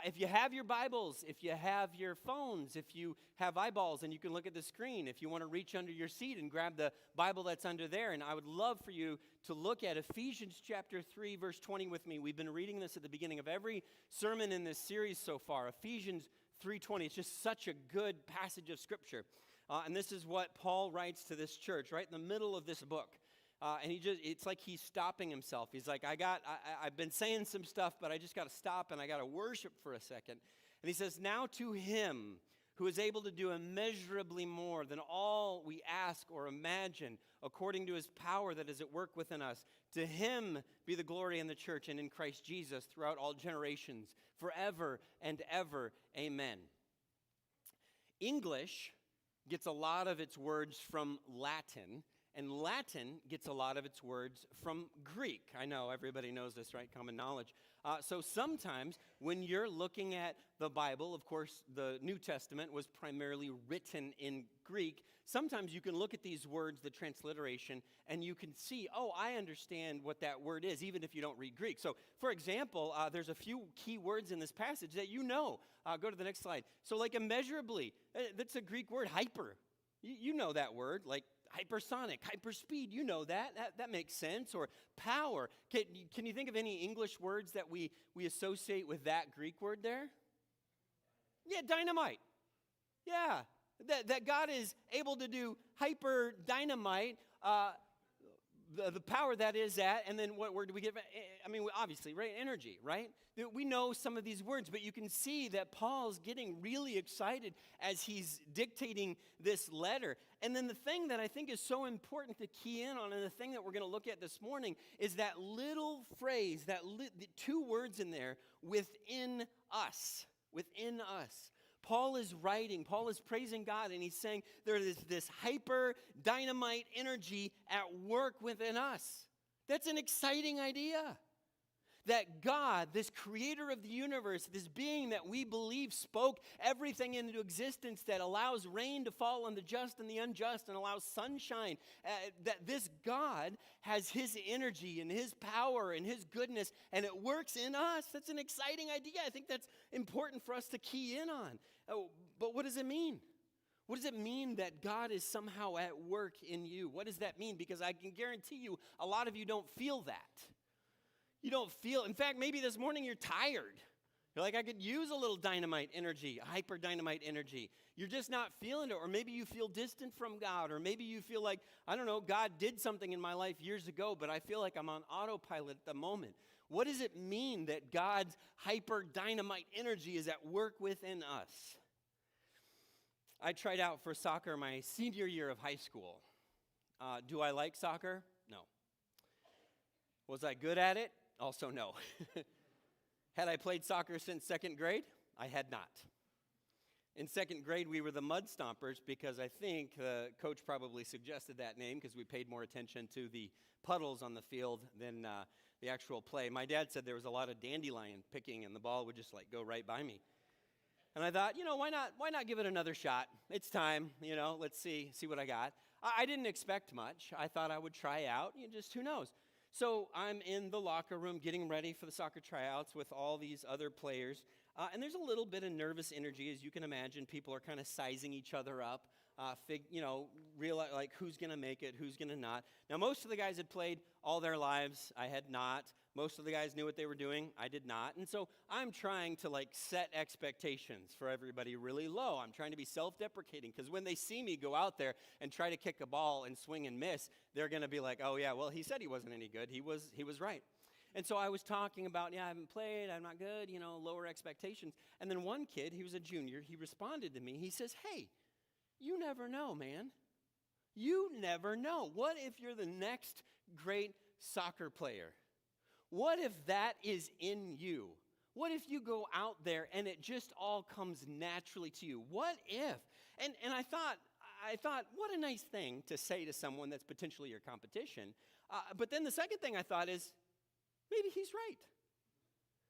If you have your Bibles, if you have your phones, if you have eyeballs and you can look at the screen, if you want to reach under your seat and grab the Bible that's under there, and I would love for you to look at Ephesians chapter 3, verse 20 with me. We've been reading this at the beginning of every sermon in this series so far. Ephesians 3:20. It's just such a good passage of Scripture. And this is what Paul writes to this church right in the middle of this book. And it's like he's stopping himself. He's like, I've been saying some stuff, but I just got to stop and I got to worship for a second. And he says, now to him who is able to do immeasurably more than all we ask or imagine, according to his power that is at work within us, to him be the glory in the church and in Christ Jesus throughout all generations, forever and ever. Amen. English gets a lot of its words from Latin, and Latin gets a lot of its words from Greek. I know, everybody knows this, right? Common knowledge. So sometimes when you're looking at the Bible, of course, the New Testament was primarily written in Greek. Sometimes you can look at these words, the transliteration, and you can see, oh, I understand what that word is, even if you don't read Greek. So, for example, there's a few key words in this passage that you know. Go to the next slide. So like immeasurably, that's a Greek word, hyper. You know that word, like hypersonic, hyperspeed, you know that. That makes sense. Or power. Can you think of any English words that we associate with that Greek word there? Yeah, dynamite. Yeah, that God is able to do hyper dynamite, the power that is that, and then what word do we get? I mean, obviously, right? Energy, right? We know some of these words, but you can see that Paul's getting really excited as he's dictating this letter. And then the thing that I think is so important to key in on, and the thing that we're going to look at this morning, is that little phrase, the two words in there, within us. Within us. Paul is writing, Paul is praising God, and he's saying there is this hyper dynamite energy at work within us. That's an exciting idea. That God, this creator of the universe, this being that we believe spoke everything into existence, that allows rain to fall on the just and the unjust and allows sunshine, that this God has his energy and his power and his goodness, and it works in us. That's an exciting idea. I think that's important for us to key in on. But what does it mean? What does it mean that God is somehow at work in you? What does that mean? Because I can guarantee you, a lot of you don't feel that. You don't feel, in fact, maybe this morning you're tired. You're like, I could use a little dynamite energy, hyper dynamite energy. You're just not feeling it, or maybe you feel distant from God, or maybe you feel like, I don't know, God did something in my life years ago, but I feel like I'm on autopilot at the moment. What does it mean that God's hyper dynamite energy is at work within us? I tried out for soccer my senior year of high school. Do I like soccer? No. Was I good at it? Also, no. Had I played soccer since second grade? I had not. In second grade, we were the Mud Stompers because I think the coach probably suggested that name because we paid more attention to the puddles on the field than the actual play. My dad said there was a lot of dandelion picking and the ball would just like go right by me. And I thought, why not give it another shot? It's time, let's see what I got. I didn't expect much. I thought I would try out, just who knows. So I'm in the locker room getting ready for the soccer tryouts with all these other players. And there's a little bit of nervous energy, as you can imagine. People are kind of sizing each other up, realize like who's going to make it, who's going to not. Now, most of the guys had played all their lives. I had not. Most of the guys knew what they were doing. I did not. And so I'm trying to set expectations for everybody really low. I'm trying to be self-deprecating because when they see me go out there and try to kick a ball and swing and miss, they're going to be like, oh, yeah, well, he said he wasn't any good. He was right. And so I was talking about, I haven't played, I'm not good, lower expectations. And then one kid, he was a junior, he responded to me. He says, hey, you never know, man. You never know. What if you're the next great soccer player? What if that is in you? What if you go out there and it just all comes naturally to you? What if? And I thought, what a nice thing to say to someone that's potentially your competition. But then the second thing I thought is, maybe he's right.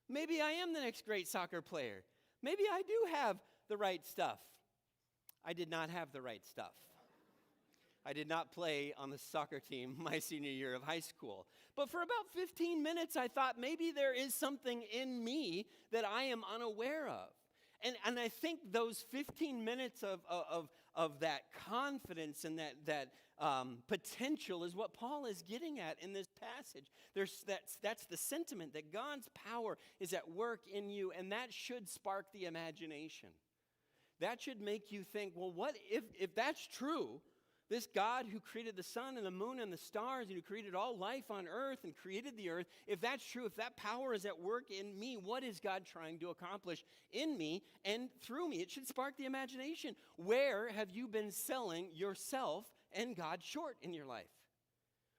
Maybe I am the next great soccer player. Maybe I do have the right stuff. I did not have the right stuff. I did not play on the soccer team my senior year of high school. But for about 15 minutes, I thought maybe there is something in me that I am unaware of. And I think those 15 minutes of that confidence and that potential is what Paul is getting at in this passage. That's the sentiment that God's power is at work in you, and that should spark the imagination. That should make you think, well, what if that's true? This God who created the sun and the moon and the stars and who created all life on earth and created the earth, if that's true, if that power is at work in me, what is God trying to accomplish in me and through me? It should spark the imagination. Where have you been selling yourself and God short in your life?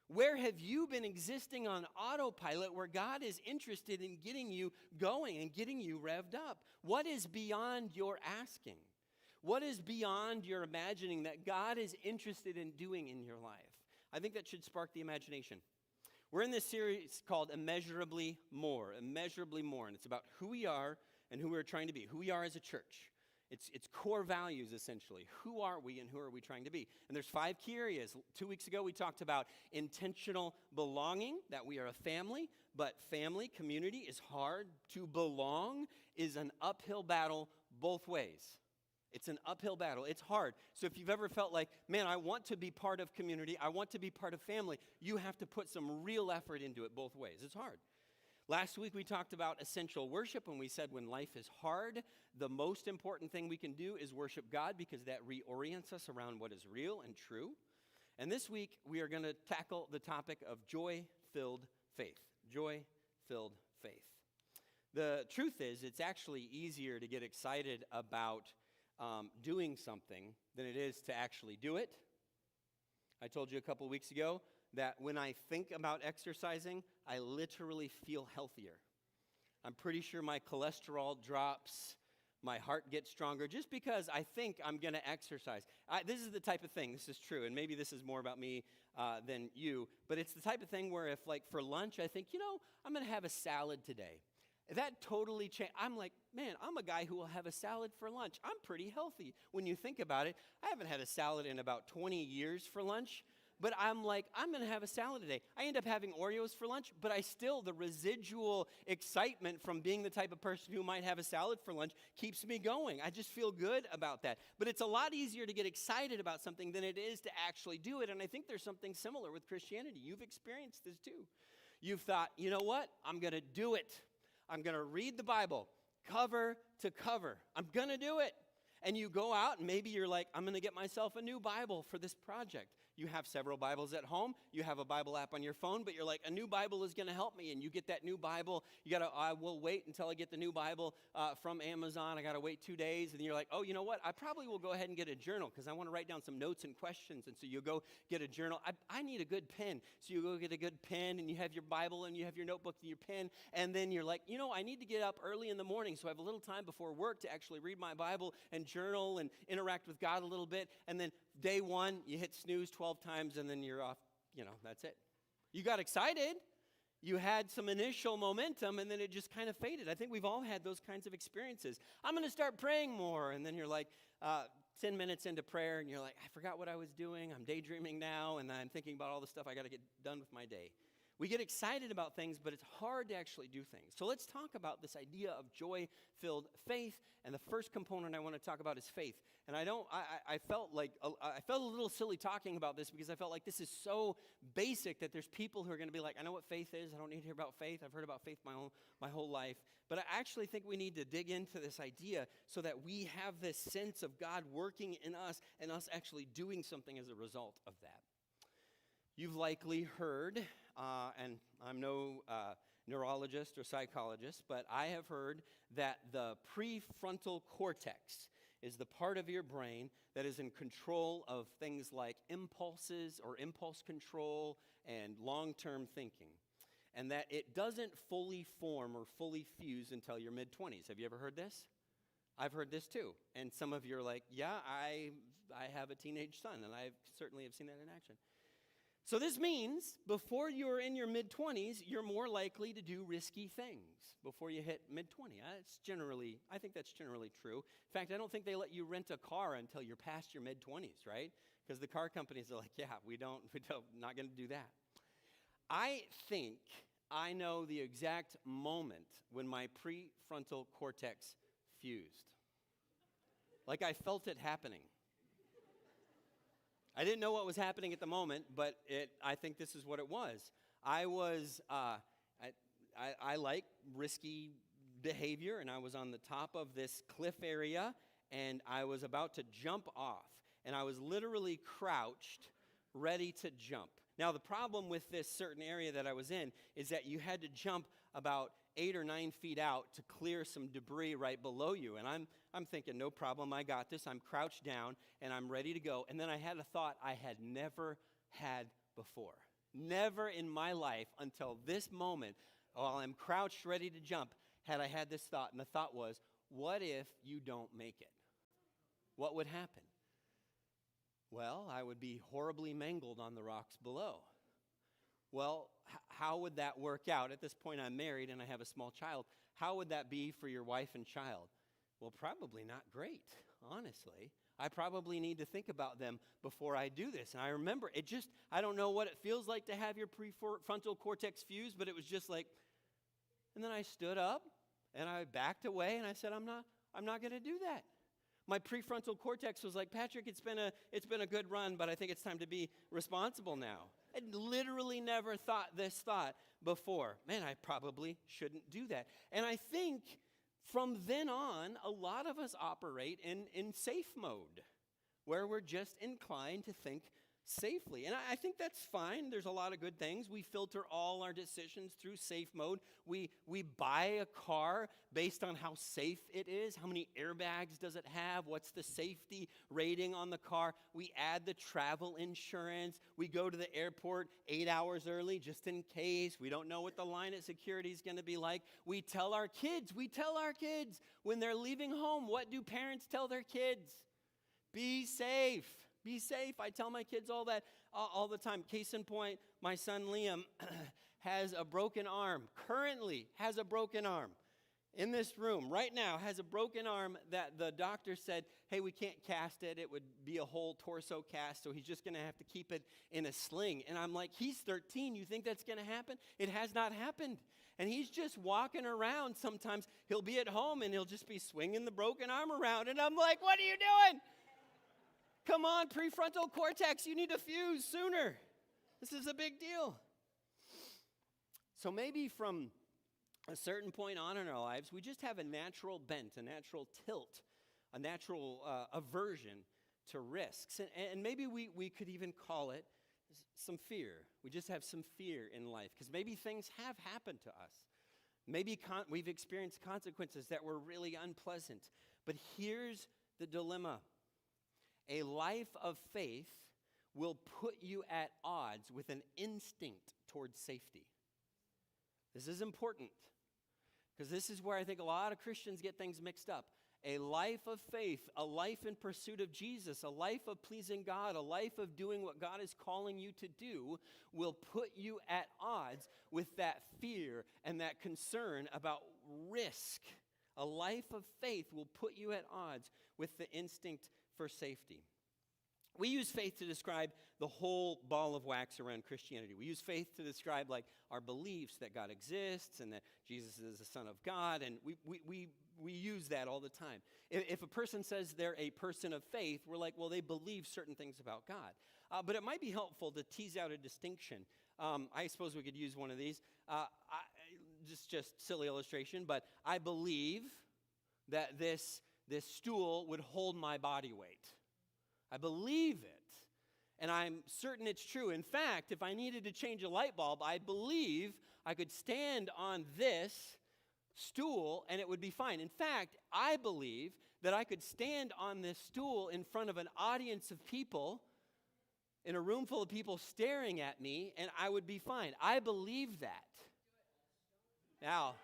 Where have you been existing on autopilot where God is interested in getting you going and getting you revved up? What is beyond your asking? What is beyond your imagining that God is interested in doing in your life? I think that should spark the imagination. We're in this series called Immeasurably More, and it's about who we are and who we're trying to be, who we are as a church. It's core values, essentially. Who are we and who are we trying to be? And there's 5 key areas. 2 weeks ago, we talked about intentional belonging, that we are a family, but family, community is hard. To belong is an uphill battle both ways. It's an uphill battle. It's hard. So if you've ever felt like, man, I want to be part of community, I want to be part of family, you have to put some real effort into it both ways. It's hard. Last week we talked about essential worship, and we said when life is hard, the most important thing we can do is worship God because that reorients us around what is real and true. And this week we are going to tackle the topic of joy-filled faith. Joy-filled faith. The truth is, it's actually easier to get excited about doing something than it is to actually do it. I told you a couple weeks ago that when I think about exercising, I literally feel healthier. I'm pretty sure my cholesterol drops, my heart gets stronger, just because I think I'm going to exercise. This is the type of thing, this is true, and maybe this is more about me than you, but it's the type of thing where if, like, for lunch, I think, I'm going to have a salad today. That totally changed. I'm like, man, I'm a guy who will have a salad for lunch. I'm pretty healthy. When you think about it, I haven't had a salad in about 20 years for lunch, but I'm like, I'm going to have a salad today. I end up having Oreos for lunch, but the residual excitement from being the type of person who might have a salad for lunch keeps me going. I just feel good about that. But it's a lot easier to get excited about something than it is to actually do it, and I think there's something similar with Christianity. You've experienced this too. You've thought, you know what? I'm going to do it. I'm going to read the Bible cover to cover. I'm going to do it. And you go out and maybe you're like, I'm going to get myself a new Bible for this project. You have several Bibles at home. You have a Bible app on your phone, but you're like, a new Bible is going to help me. And you get that new Bible. I will wait until I get the new Bible from Amazon. I got to wait 2 days. And you're like, oh, you know what? I probably will go ahead and get a journal because I want to write down some notes and questions. And so you go get a journal. I need a good pen. So you go get a good pen and you have your Bible and you have your notebook and your pen. And then you're like, I need to get up early in the morning so I have a little time before work to actually read my Bible and journal and interact with God a little bit. And then day 1, you hit snooze 12 times and then you're off. That's it. You got excited. You had some initial momentum and then it just kind of faded. I think we've all had those kinds of experiences. I'm going to start praying more. And then you're like 10 minutes into prayer and you're like, I forgot what I was doing. I'm daydreaming now and I'm thinking about all the stuff I got to get done with my day. We get excited about things, but it's hard to actually do things. So let's talk about this idea of joy-filled faith. And the first component I want to talk about is faith. And I felt a little silly talking about this because I felt like this is so basic that there's people who are going to be like, I know what faith is. I don't need to hear about faith. I've heard about faith my whole life. But I actually think we need to dig into this idea so that we have this sense of God working in us and us actually doing something as a result of that. You've likely heard, and I'm no neurologist or psychologist, but I have heard that the prefrontal cortex is the part of your brain that is in control of things like impulses or impulse control and long-term thinking, and that it doesn't fully form or fully fuse until your mid-20s. Have you ever heard this? I've heard this too. And some of you are like, yeah, I have a teenage son, and I certainly have seen that in action. So this means before you're in your mid-20s, you're more likely to do risky things before you hit mid-20. I think that's generally true. In fact, I don't think they let you rent a car until you're past your mid-20s, right? Because the car companies are like, yeah, we're not going to do that. I think I know the exact moment when my prefrontal cortex fused. Like I felt it happening. I didn't know what was happening at the moment, but I think this is what it was. I like risky behavior, and I was on the top of this cliff area, and I was about to jump off, and I was literally crouched, ready to jump. Now, the problem with this certain area that I was in is that you had to jump about 8 or 9 feet out to clear some debris right below you. And I'm thinking, no problem, I got this. I'm crouched down, and I'm ready to go. And then I had a thought I had never had before. Never in my life until this moment, while I'm crouched ready to jump, had I had this thought. And the thought was, what if you don't make it? What would happen? Well, I would be horribly mangled on the rocks below. Well, how would that work out? At this point, I'm married and I have a small child. How would that be for your wife and child? Well, probably not great, honestly. I probably need to think about them before I do this. And I remember, I don't know what it feels like to have your prefrontal cortex fused, but it was just like, and then I stood up and I backed away and I said, I'm not going to do that. My prefrontal cortex was like, Patrick, it's been a good run, but I think it's time to be responsible now. I'd literally never thought this thought before. Man, I probably shouldn't do that. And I think from then on, a lot of us operate in safe mode, where we're just inclined to think safely. And I think that's fine. There's a lot of good things. We filter all our decisions through safe mode. We buy a car based on how safe it is. How many airbags does it have? What's the safety rating on the car? We add the travel insurance. We go to the airport 8 hours early just in case. We don't know what the line at security is going to be like. We tell our kids when they're leaving home, what do parents tell their kids? Be safe. Be safe. I tell my kids all that all the time. Case in point, my son Liam has a broken arm. Currently has a broken arm. In this room right now has a broken arm that the doctor said, hey, we can't cast it. It would be a whole torso cast, so he's just going to have to keep it in a sling. And I'm like, he's 13. You think that's going to happen? It has not happened. And he's just walking around. Sometimes he'll be at home and he'll just be swinging the broken arm around. And I'm like, what are you doing? Come on, prefrontal cortex, you need to fuse sooner. This is a big deal. So maybe from a certain point on in our lives, we just have a natural bent, a natural tilt, a natural aversion to risks. And maybe we could even call it some fear. We just have some fear in life because maybe things have happened to us. Maybe we've experienced consequences that were really unpleasant. But here's the dilemma. A life of faith will put you at odds with an instinct towards safety. This is important because this is where I think a lot of Christians get things mixed up. A life of faith, a life in pursuit of Jesus, a life of pleasing God, a life of doing what God is calling you to do will put you at odds with that fear and that concern about risk. A life of faith will put you at odds with the instinct for safety. We use faith to describe the whole ball of wax around Christianity. We use faith to describe like our beliefs that God exists and that Jesus is the Son of God, and we use that all the time. If a person says they're a person of faith, we're like, well, they believe certain things about God. But it might be helpful to tease out a distinction. I suppose we could use one of these. Just silly illustration, but I believe that this stool would hold my body weight. I believe it, and I'm certain it's true. In fact, if I needed to change a light bulb, I believe I could stand on this stool and it would be fine. In fact, I believe that I could stand on this stool in front of an audience of people, in a room full of people staring at me, and I would be fine. I believe that. Now,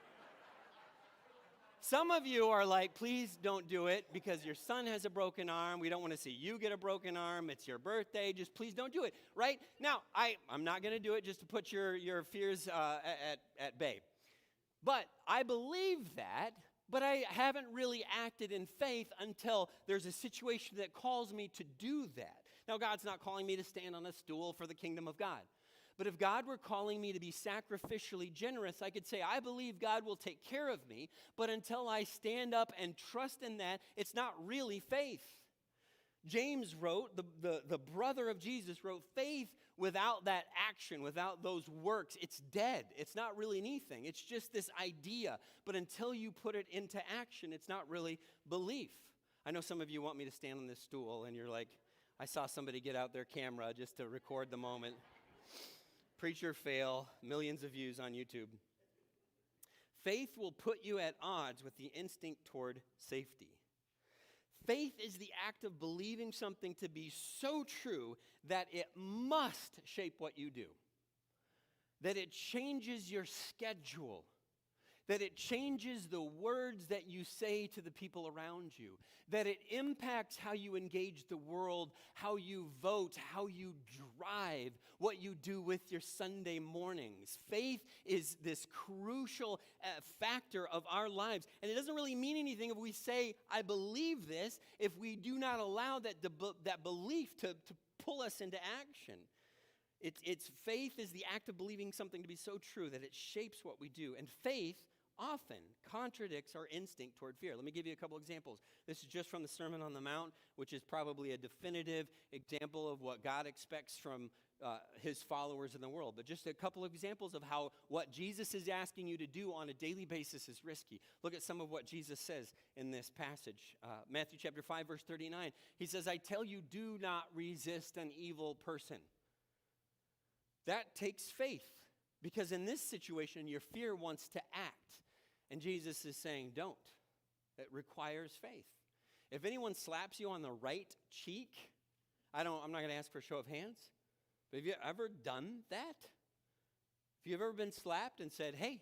Some of you are like, please don't do it because your son has a broken arm. We don't want to see you get a broken arm. It's your birthday. Just please don't do it, right? Now, I'm not going to do it just to put your fears at bay. But I believe that, but I haven't really acted in faith until there's a situation that calls me to do that. Now, God's not calling me to stand on a stool for the kingdom of God. But if God were calling me to be sacrificially generous, I could say, I believe God will take care of me, but until I stand up and trust in that, it's not really faith. James wrote, the brother of Jesus wrote, faith without that action, without those works, it's dead. It's not really anything. It's just this idea. But until you put it into action, it's not really belief. I know some of you want me to stand on this stool, and you're like, I saw somebody get out their camera just to record the moment. Preacher fail, millions of views on YouTube. Faith will put you at odds with the instinct toward safety. Faith is the act of believing something to be so true that it must shape what you do, that it changes your schedule, that it changes the words that you say to the people around you, that it impacts how you engage the world, how you vote, how you drive, what you do with your Sunday mornings. Faith is this crucial factor of our lives. And it doesn't really mean anything if we say, I believe this, if we do not allow that belief to pull us into action. It's faith is the act of believing something to be so true that it shapes what we do. And faith often contradicts our instinct toward fear. Let me give you a couple examples. This is just from the Sermon on the Mount, which is probably a definitive example of what God expects from his followers in the world. But just a couple of examples of how what Jesus is asking you to do on a daily basis is risky. Look at some of what Jesus says in this passage. Matthew chapter 5, verse 39. He says, I tell you, do not resist an evil person. That takes faith, because in this situation, your fear wants to act. And Jesus is saying, don't. It requires faith. If anyone slaps you on the right cheek, I'm not going to ask for a show of hands, but have you ever done that? Have you ever been slapped and said, hey,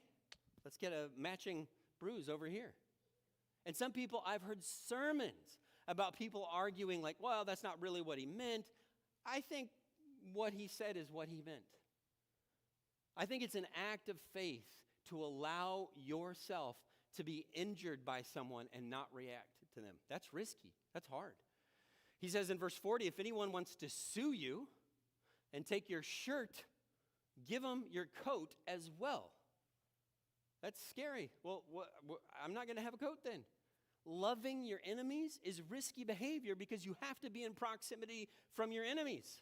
let's get a matching bruise over here? And some people, I've heard sermons about people arguing like, well, that's not really what he meant. I think what he said is what he meant. I think it's an act of faith to allow yourself to be injured by someone and not react to them. That's risky. That's hard. He says in verse 40, if anyone wants to sue you and take your shirt, give them your coat as well. That's scary. Well, I'm not going to have a coat then. Loving your enemies is risky behavior because you have to be in proximity from your enemies.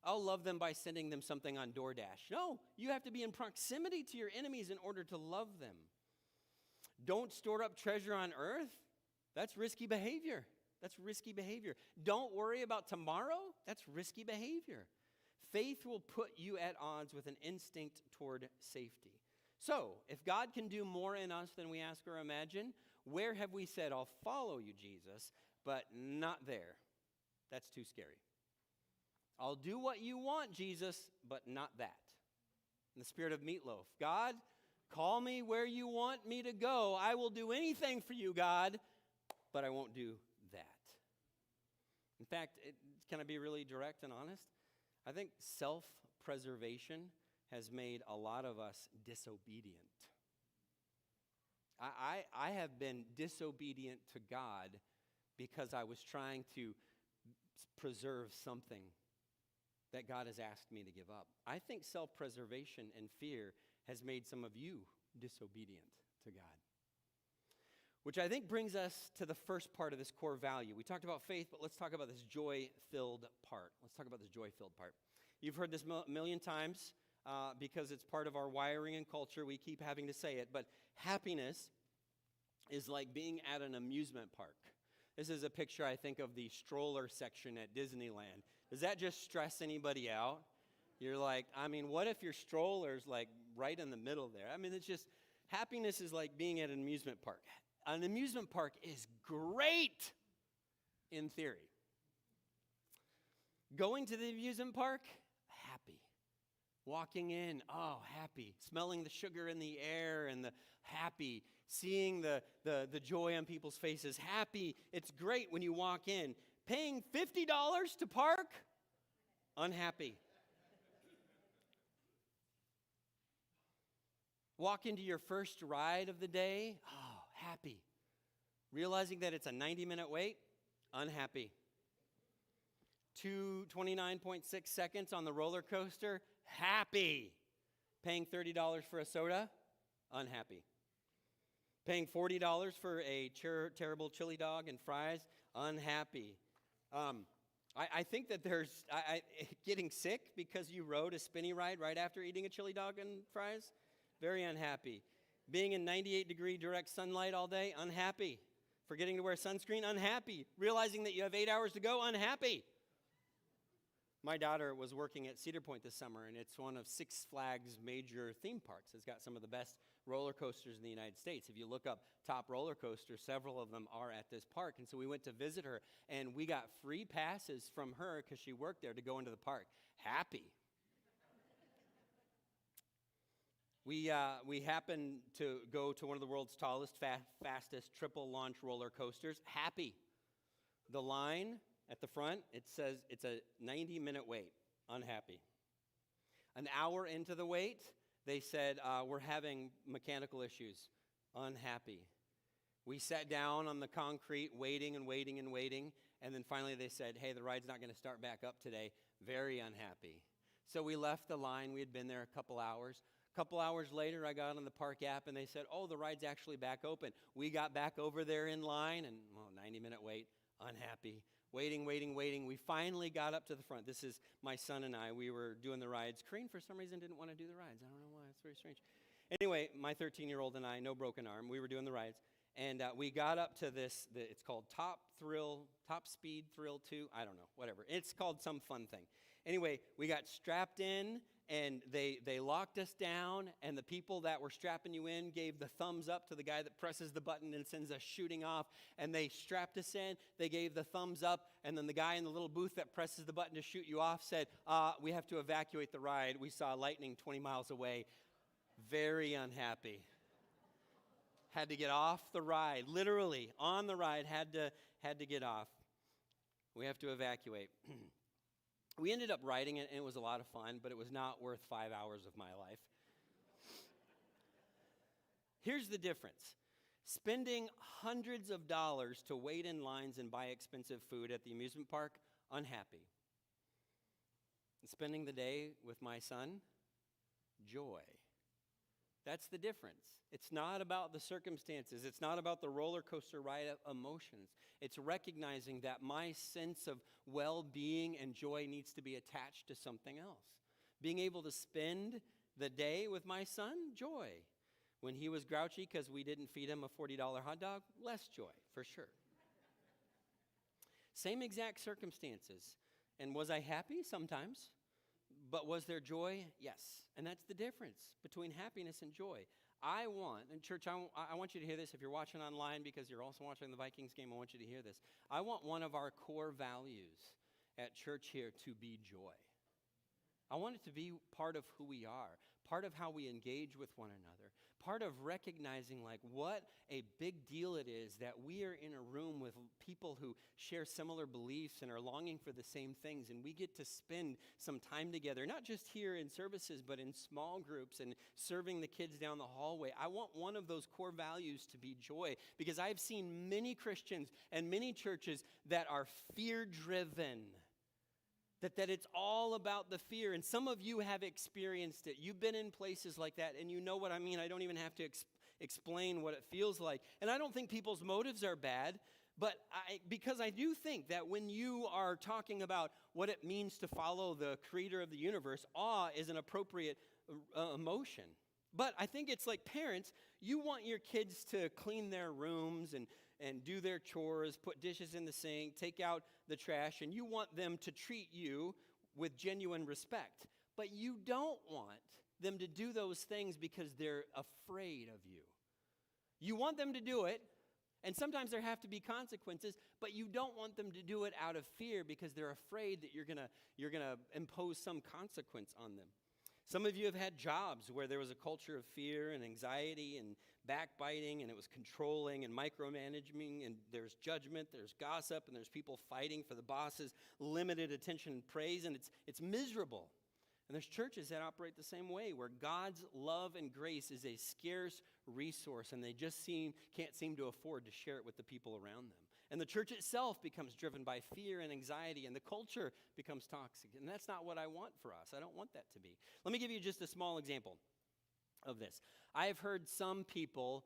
I'll love them by sending them something on DoorDash. No, you have to be in proximity to your enemies in order to love them. Don't store up treasure on earth. That's risky behavior. That's risky behavior. Don't worry about tomorrow. That's risky behavior. Faith will put you at odds with an instinct toward safety. So, if God can do more in us than we ask or imagine, where have we said, I'll follow you, Jesus, but not there? That's too scary. I'll do what you want, Jesus, but not that. In the spirit of Meatloaf, God, call me where you want me to go. I will do anything for you, God, but I won't do that. In fact, can I be really direct and honest? I think self-preservation has made a lot of us disobedient. I have been disobedient to God because I was trying to preserve something that God has asked me to give up. I think self-preservation and fear has made some of you disobedient to God. Which I think brings us to the first part of this core value. We talked about faith, but let's talk about this joy-filled part. Let's talk about this joy-filled part. You've heard this a million times because it's part of our wiring and culture. We keep having to say it, but happiness is like being at an amusement park. This is a picture, I think, of the stroller section at Disneyland. Does that just stress anybody out? You're like, what if your stroller's like right in the middle there? It's just, happiness is like being at an amusement park. An amusement park is great in theory. Going to the amusement park, happy. Walking in, happy. Smelling the sugar in the air and the happy. seeing the joy on people's faces. Happy. It's great when you walk in. Paying $50 to park? Unhappy. Walk into your first ride of the day? Oh, happy. Realizing that it's a 90-minute wait? Unhappy. 29.6 seconds on the roller coaster? Happy. Paying $30 for a soda? Unhappy. Paying $40 for a terrible chili dog and fries? Unhappy. I think that there's getting sick because you rode a spinny ride right after eating a chili dog and fries? Very unhappy. Being in 98-degree direct sunlight all day? Unhappy. Forgetting to wear sunscreen? Unhappy. Realizing that you have 8 hours to go? Unhappy. My daughter was working at Cedar Point this summer, and it's one of Six Flags' major theme parks. It's got some of the best roller coasters in the United States. If you look up top roller coasters, several of them are at this park. And so we went to visit her, and we got free passes from her because she worked there to go into the park. Happy. We happened to go to one of the world's tallest, fastest triple launch roller coasters. Happy. The line at the front, it says it's a 90-minute wait. Unhappy. An hour into the wait, they said, we're having mechanical issues. Unhappy. We sat down on the concrete, waiting and waiting and waiting, and then finally they said, hey, the ride's not going to start back up today. Very unhappy. So we left the line. We had been there a couple hours. A couple hours later, I got on the park app, and they said, oh, the ride's actually back open. We got back over there in line, and 90-minute wait. Unhappy. Waiting. We finally got up to the front. This is my son and I. We were doing the rides. Kareem, for some reason, didn't want to do the rides. I don't know why. It's very strange. Anyway, my 13-year-old and I, no broken arm, we were doing the rides. And we got up to this, it's called Top Speed Thrill 2. I don't know, whatever. It's called some fun thing. Anyway, we got strapped in, and they locked us down, and the people that were strapping you in gave the thumbs up to the guy that presses the button and sends us shooting off, and they strapped us in. They gave the thumbs up, and then the guy in the little booth that presses the button to shoot you off said, we have to evacuate the ride. We saw lightning 20 miles away. Very unhappy. Had to get off the ride, literally on the ride, had to get off. We have to evacuate. We ended up riding it, and it was a lot of fun, but it was not worth 5 hours of my life. Here's the difference. Spending hundreds of dollars to wait in lines and buy expensive food at the amusement park, unhappy. And spending the day with my son, joy. That's the difference. It's not about the circumstances. It's not about the roller coaster ride of emotions. It's recognizing that my sense of well-being and joy needs to be attached to something else. Being able to spend the day with my son, joy. When he was grouchy because we didn't feed him a $40 hot dog, less joy, for sure. Same exact circumstances. And was I happy? Sometimes. But was there joy? Yes. And that's the difference between happiness and joy. And church, I want you to hear this. If you're watching online because you're also watching the Vikings game, I want you to hear this. I want one of our core values at church here to be joy. I want it to be part of who we are, part of how we engage with one another, part of recognizing like what a big deal it is that we are in a room with people who share similar beliefs and are longing for the same things, and we get to spend some time together, not just here in services, but in small groups and serving the kids down the hallway. I want one of those core values to be joy, because I've seen many Christians and many churches that are fear-driven. That it's all about the fear. And some of you have experienced it. You've been in places like that, and you know what I mean. I don't even have to explain what it feels like. And I don't think people's motives are bad, but because I do think that when you are talking about what it means to follow the creator of the universe, awe is an appropriate emotion. But I think it's like parents, you want your kids to clean their rooms and do their chores, put dishes in the sink, take out the trash, and you want them to treat you with genuine respect. But you don't want them to do those things because they're afraid of you. You want them to do it, and sometimes there have to be consequences, but you don't want them to do it out of fear because they're afraid that you're gonna impose some consequence on them. Some of you have had jobs where there was a culture of fear and anxiety and backbiting, and it was controlling and micromanaging, and there's judgment, there's gossip, and there's people fighting for the boss's limited attention and praise, and it's miserable. And there's churches that operate the same way, where God's love and grace is a scarce resource, and they just can't seem to afford to share it with the people around them. And the church itself becomes driven by fear and anxiety, and the culture becomes toxic. And that's not what I want for us. I don't want that to be. Let me give you just a small example of this. I have heard some people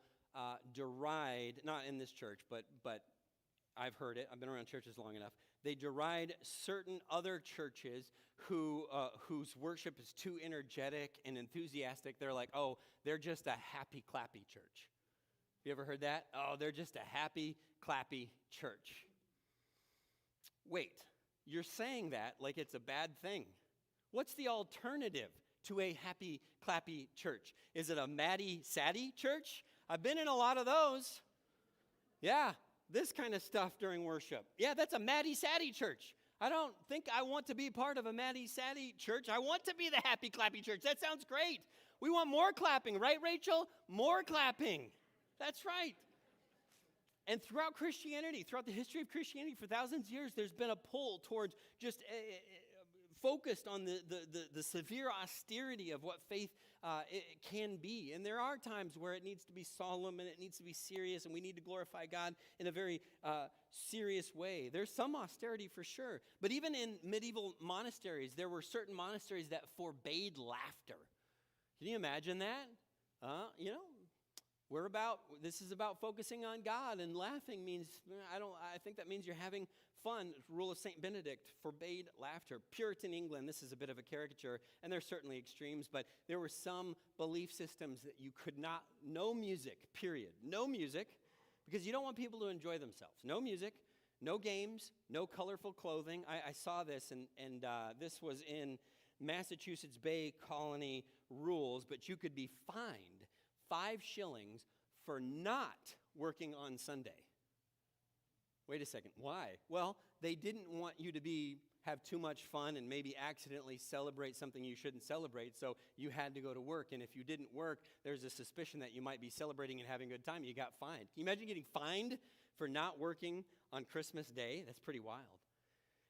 deride, not in this church, but I've heard it. I've been around churches long enough. They deride certain other churches whose worship is too energetic and enthusiastic. They're like, oh, they're just a happy, clappy church. You ever heard that? Oh, they're just a happy, clappy church. Wait, you're saying that like it's a bad thing. What's the alternative to a happy, clappy church? Is it a Matty, Satty church? I've been in a lot of those. Yeah, this kind of stuff during worship. Yeah, that's a Matty, Satty church. I don't think I want to be part of a Matty, Satty church. I want to be the happy, clappy church. That sounds great. We want more clapping, right, Rachel? More clapping. That's right. And throughout Christianity, throughout the history of Christianity for thousands of years, there's been a pull towards just focused on the severe austerity of what faith it can be. And there are times where it needs to be solemn and it needs to be serious, and we need to glorify God in a very serious way. There's some austerity for sure. But even in medieval monasteries, there were certain monasteries that forbade laughter. Can you imagine that? This is about focusing on God, and laughing means, I think that means you're having fun. Rule of St. Benedict forbade laughter. Puritan England, this is a bit of a caricature, and there's certainly extremes, but there were some belief systems that you could not, no music, period. No music, because you don't want people to enjoy themselves. No music, no games, no colorful clothing. I saw this, and this was in Massachusetts Bay Colony rules, but you could be fined 5 shillings for not working on Sunday. Wait a second, why? Well, they didn't want you to have too much fun and maybe accidentally celebrate something you shouldn't celebrate, so you had to go to work. And if you didn't work, there's a suspicion that you might be celebrating and having a good time. You got fined. Can you imagine getting fined for not working on Christmas Day? That's pretty wild.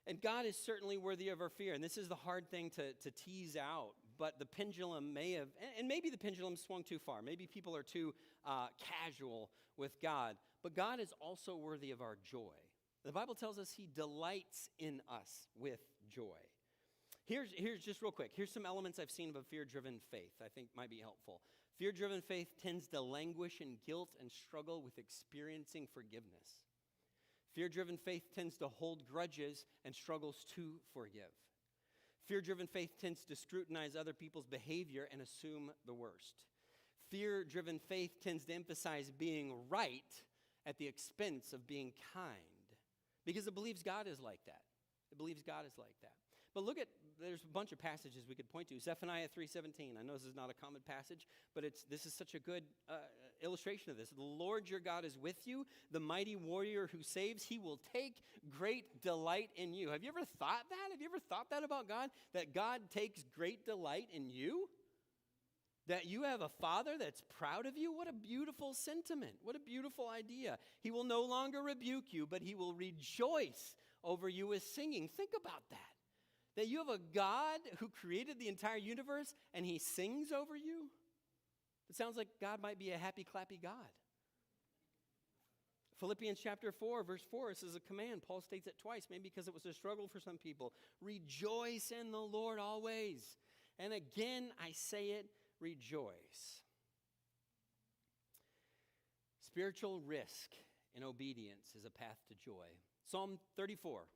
And God is certainly worthy of our fear, and this is the hard thing to tease out. But the pendulum may have, and maybe the pendulum swung too far. Maybe people are too casual with God. But God is also worthy of our joy. The Bible tells us he delights in us with joy. Here's just real quick. Here's some elements I've seen of a fear-driven faith I think might be helpful. Fear-driven faith tends to languish in guilt and struggle with experiencing forgiveness. Fear-driven faith tends to hold grudges and struggles to forgive. Fear-driven faith tends to scrutinize other people's behavior and assume the worst. Fear-driven faith tends to emphasize being right at the expense of being kind, because it believes God is like that. It believes God is like that. But there's a bunch of passages we could point to. Zephaniah 3:17. I know this is not a common passage, but this is such a good illustration of this. The Lord your God is with you, the mighty warrior who saves. He will take great delight in you. Have you ever thought that? Have you ever thought that about God? That God takes great delight in you? That you have a Father that's proud of you? What a beautiful sentiment. What a beautiful idea. He will no longer rebuke you, but he will rejoice over you with singing. Think about that. That you have a God who created the entire universe and he sings over you? It sounds like God might be a happy, clappy God. Philippians chapter 4, verse 4, this is a command. Paul states it twice, maybe because it was a struggle for some people. Rejoice in the Lord always. And again, I say it, rejoice. Spiritual risk in obedience is a path to joy. Psalm 34,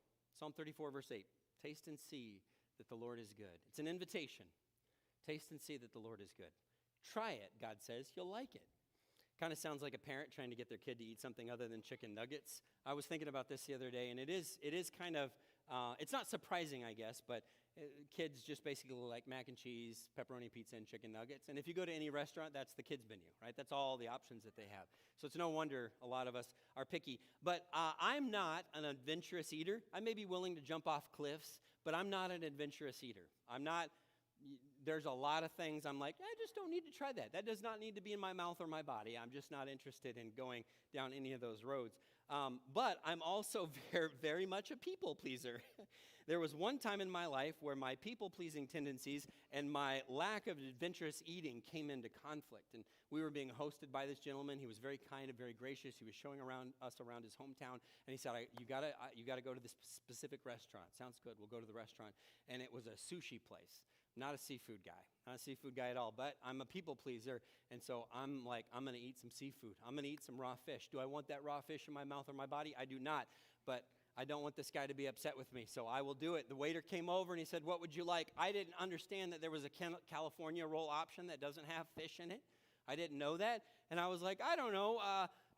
verse 8. Taste and see that the Lord is good. It's an invitation. Taste and see that the Lord is good. Try it, God says. You'll like it. Kind of sounds like a parent trying to get their kid to eat something other than chicken nuggets. I was thinking about this the other day, and it is kind of, it's not surprising, I guess, but kids just basically like mac and cheese, pepperoni pizza, and chicken nuggets. And if you go to any restaurant, that's the kids' menu, right? That's all the options that they have. So it's no wonder a lot of us are picky. But I'm not an adventurous eater. I may be willing to jump off cliffs, but I'm not an adventurous eater. I'm not there's a lot of things I'm like, I just don't need to try that. That does not need to be in my mouth or my body. I'm just not interested in going down any of those roads. But I'm also very, very much a people pleaser. There was one time in my life where my people-pleasing tendencies and my lack of adventurous eating came into conflict. And we were being hosted by this gentleman. He was very kind and very gracious. He was showing us around his hometown. And he said, you gotta go to this specific restaurant. Sounds good. We'll go to the restaurant. And it was a sushi place. Not a seafood guy. Not a seafood guy at all. But I'm a people pleaser. And so I'm like, I'm going to eat some seafood. I'm going to eat some raw fish. Do I want that raw fish in my mouth or my body? I do not. But I don't want this guy to be upset with me, so I will do it. The waiter came over and he said, what would you like? I didn't understand that there was a California roll option that doesn't have fish in it. I didn't know that. And I was like, I don't know.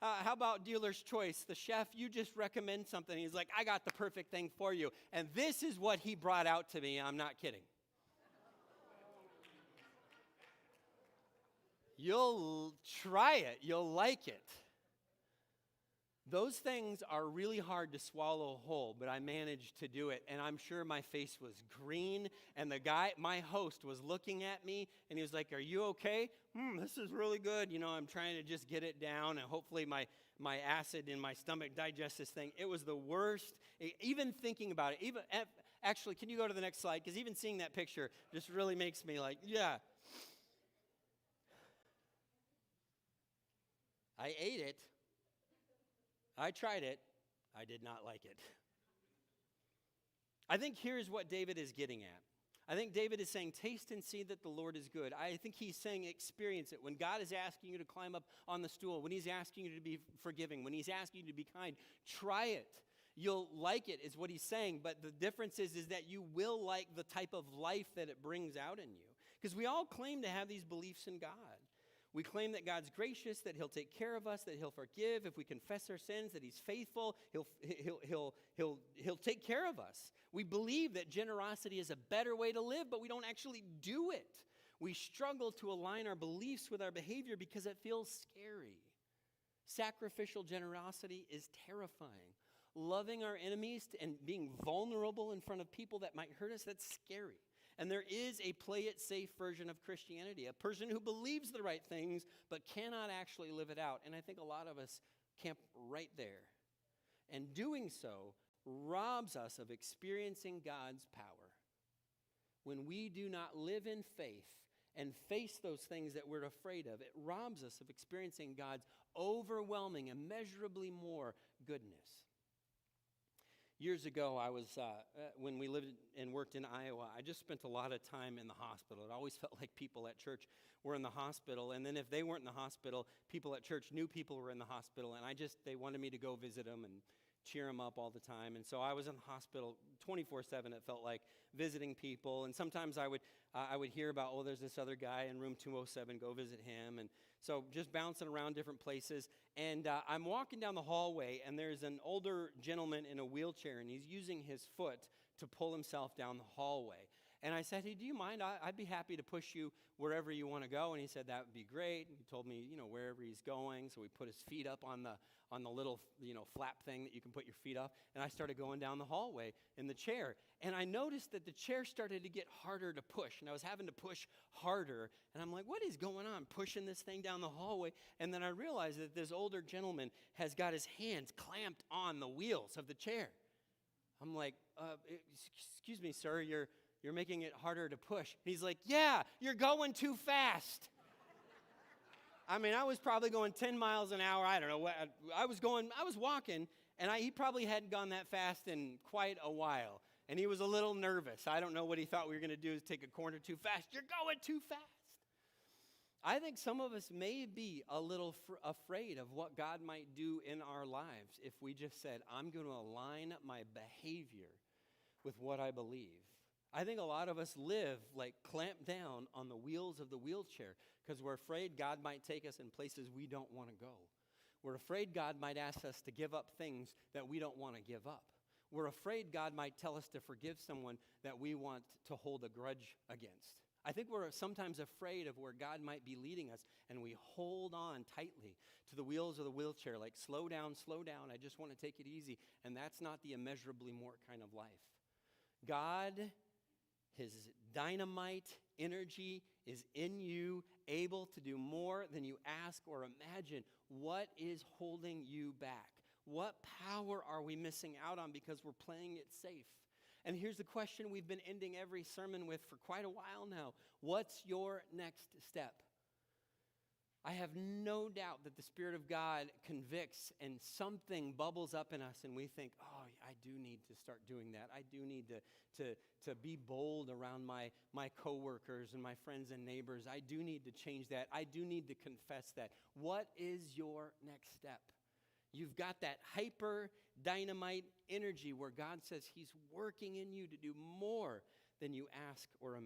How about dealer's choice? The chef, you just recommend something. He's like, I got the perfect thing for you. And this is what he brought out to me. I'm not kidding. You'll try it. You'll like it. Those things are really hard to swallow whole, but I managed to do it, and I'm sure my face was green, and the guy, my host, was looking at me, and he was like, are you okay? This is really good. You know, I'm trying to just get it down, and hopefully my acid in my stomach digests this thing. It was the worst. Even thinking about it, actually, can you go to the next slide? Because even seeing that picture just really makes me like, yeah. I ate it. I tried it. I did not like it. I think here's what David is getting at. I think David is saying, taste and see that the Lord is good. I think he's saying, experience it. When God is asking you to climb up on the stool, when he's asking you to be forgiving, when he's asking you to be kind, try it. You'll like it, is what he's saying. But the difference is that you will like the type of life that it brings out in you. Because we all claim to have these beliefs in God. We claim that God's gracious, that he'll take care of us, that he'll forgive. If we confess our sins, that he's faithful, he'll take care of us. We believe that generosity is a better way to live, but we don't actually do it. We struggle to align our beliefs with our behavior because it feels scary. Sacrificial generosity is terrifying. Loving our enemies and being vulnerable in front of people that might hurt us, that's scary. And there is a play-it-safe version of Christianity, a person who believes the right things but cannot actually live it out. And I think a lot of us camp right there. And doing so robs us of experiencing God's power. When we do not live in faith and face those things that we're afraid of, it robs us of experiencing God's overwhelming, immeasurably more goodness. Years ago, I was, when we lived and worked in Iowa, I just spent a lot of time in the hospital. It always felt like people at church were in the hospital. And then if they weren't in the hospital, people at church knew people were in the hospital. And they wanted me to go visit them and cheer them up all the time. And so I was in the hospital 24/7, it felt like, visiting people. And sometimes I would hear about, oh, there's this other guy in room 207, go visit him. And so just bouncing around different places. And I'm walking down the hallway, and there's an older gentleman in a wheelchair, and he's using his foot to pull himself down the hallway. And I said, hey, do you mind? I'd be happy to push you wherever you want to go. And he said, that would be great. And he told me, wherever he's going. So we put his feet up on the little, flap thing that you can put your feet up. And I started going down the hallway in the chair. And I noticed that the chair started to get harder to push. And I was having to push harder. And I'm like, what is going on? Pushing this thing down the hallway. And then I realized that this older gentleman has got his hands clamped on the wheels of the chair. I'm like, excuse me, sir, you're making it harder to push. And he's like, yeah, you're going too fast. I mean, I was probably going 10 miles an hour. I don't know what. I was walking, and he probably hadn't gone that fast in quite a while. And he was a little nervous. I don't know what he thought we were going to do, is take a corner too fast. You're going too fast. I think some of us may be a little afraid of what God might do in our lives if we just said, I'm going to align my behavior with what I believe. I think a lot of us live like clamped down on the wheels of the wheelchair because we're afraid God might take us in places we don't want to go. We're afraid God might ask us to give up things that we don't want to give up. We're afraid God might tell us to forgive someone that we want to hold a grudge against. I think we're sometimes afraid of where God might be leading us, and we hold on tightly to the wheels of the wheelchair, like, slow down, I just want to take it easy. And that's not the immeasurably more kind of life. God, his dynamite energy is in you, able to do more than you ask or imagine. What is holding you back? What power are we missing out on because we're playing it safe? And here's the question we've been ending every sermon with for quite a while now. What's your next step? I have no doubt that the Spirit of God convicts and something bubbles up in us and we think, oh, I do need to start doing that. I do need to be bold around my coworkers and my friends and neighbors. I do need to change that. I do need to confess that. What is your next step? You've got that hyper dynamite energy where God says he's working in you to do more than you ask or imagine.